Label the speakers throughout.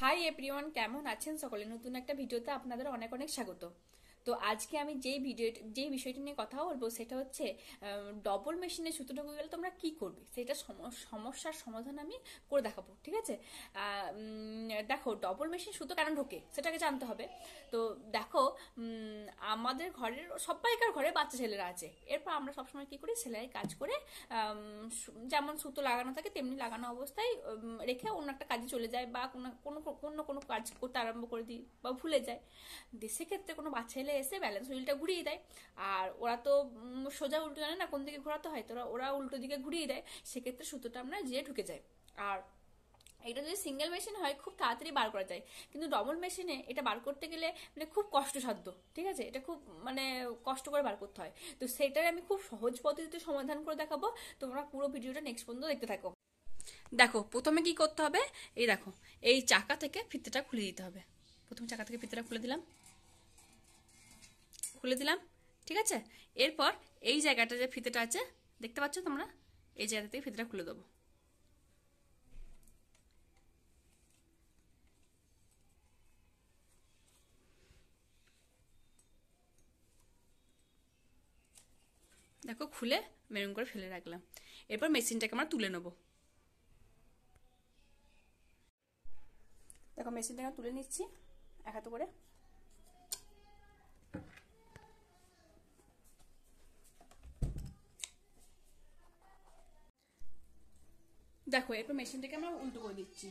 Speaker 1: Hi everyone, কেমন আছেন সকলে? নতুন একটা ভিডিওতে আপনাদের অনেক অনেক স্বাগত। তো আজকে আমি যেই বিষয়টি নিয়ে কথা বলবো সেটা হচ্ছে ডবল মেশিনে সুতো ঢুকে গেলে তোমরা কি করবে, সেটা সমস্যার সমাধান আমি করে দেখাবো। ঠিক আছে? দেখো, ডবল মেশিন সুতো কেন ঢোকে সেটাকে জানতে হবে। তো দেখো, আমাদের ঘরের সবাইকার ঘরে বাচ্চা ছেলেরা আছে। এরপর আমরা সবসময় কি করি, সেলাই কাজ করে যেমন সুতো লাগানো থাকে তেমনি লাগানো অবস্থায় রেখে অন্য একটা কাজে চলে যায়, বা কোনো কাজ করতে আরম্ভ করে দিই বা ভুলে যায়। সেক্ষেত্রে কোনো বাচ্চা এলে এসে ব্যালেন্স হুইলটা ঘুরিয়ে দেয়। আর ওরা তো সোজা উল্টো জানে না কোন দিকে ঘোরাতে হয়, তো ওরা উল্টো দিকে ঘুরিয়ে দেয়। সেক্ষেত্রে সুতোটা আমরা যেয়ে ঢুকে যায়। আর এটা যদি সিঙ্গেল মেশিন হয় খুব তাড়াতাড়ি বার করা যায়, কিন্তু ডবল মেশিনে এটা বার করতে গেলে মানে খুব কষ্টসাধ্য। ঠিক আছে? এটা খুব মানে কষ্ট করে বার করতে হয়। তো সেটার আমি খুব সহজ পদ্ধতিতে সমাধান করে দেখাবো। তোমরা পুরো ভিডিওটা নেক্সট পর্যন্ত দেখতে থাকো। দেখো, প্রথমে কি করতে হবে, এই দেখো, এই চাকা থেকে ফিতেটা খুলে দিতে হবে। প্রথমে চাকা থেকে ফিতেটা খুলে দিলাম। ঠিক আছে? এরপর এই জায়গাটা যে ফিতেটা আছে দেখতে পাচ্ছ তোমরা, এই জায়গা থেকে ফিতেটা খুলে দেবো। দেখো, খুলে মেরুন করে ফেলে রাখলাম। এরপর মেশিনটাকে আমরা তুলে নেবো। দেখো, মেশিনটাকে তুলে নিচ্ছি এক হাতে করে। দেখো, এরপর মেশিনটাকে আমরা উল্টো করে দিচ্ছি।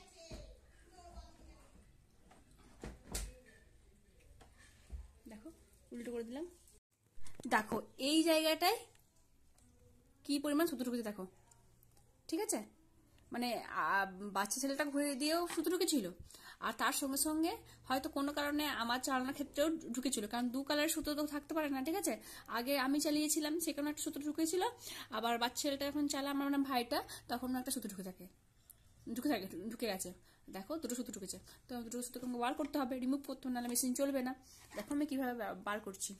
Speaker 1: দেখো, উল্টো করে দিলাম। দেখো, এই জায়গাটায় কি পরিমাণ সুতো ঢুকেছে দেখো। ঠিক আছে? মানে বাচ্চা ছেলেটা ঘুরে দিয়েও সুতো ঢুকেছিল, আর তার সঙ্গে সঙ্গে হয়তো কোনো কারণে আমার চালানোর ক্ষেত্রেও ঢুকেছিল, কারণ দু কালারের সুতো তো থাকতে পারে না। ঠিক আছে? আগে আমি চালিয়েছিলাম, সেখানে একটা সুতো ঢুকেছিল, আবার বাচ্চা ছেলেটা যখন চালা আমার মানে ভাইটা, তখন একটা সুতো ঢুকে গেছে। দেখো, দুটো সুতো ঢুকেছে। তো দুটো সুতোকে বার করতে হবে, রিমুভ করতে হবে, নাহলে মেশিন চলবে না। দেখো আমি কিভাবে বার করছি।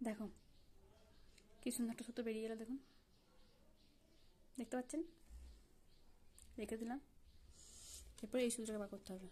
Speaker 1: দেখো, কি সুন্দর একটা সুতো বেরিয়ে গেল। দেখুন, দেখতে পাচ্ছেন? রেখে দিলাম। এরপর এই সুতোটাকে বার করতে হবে।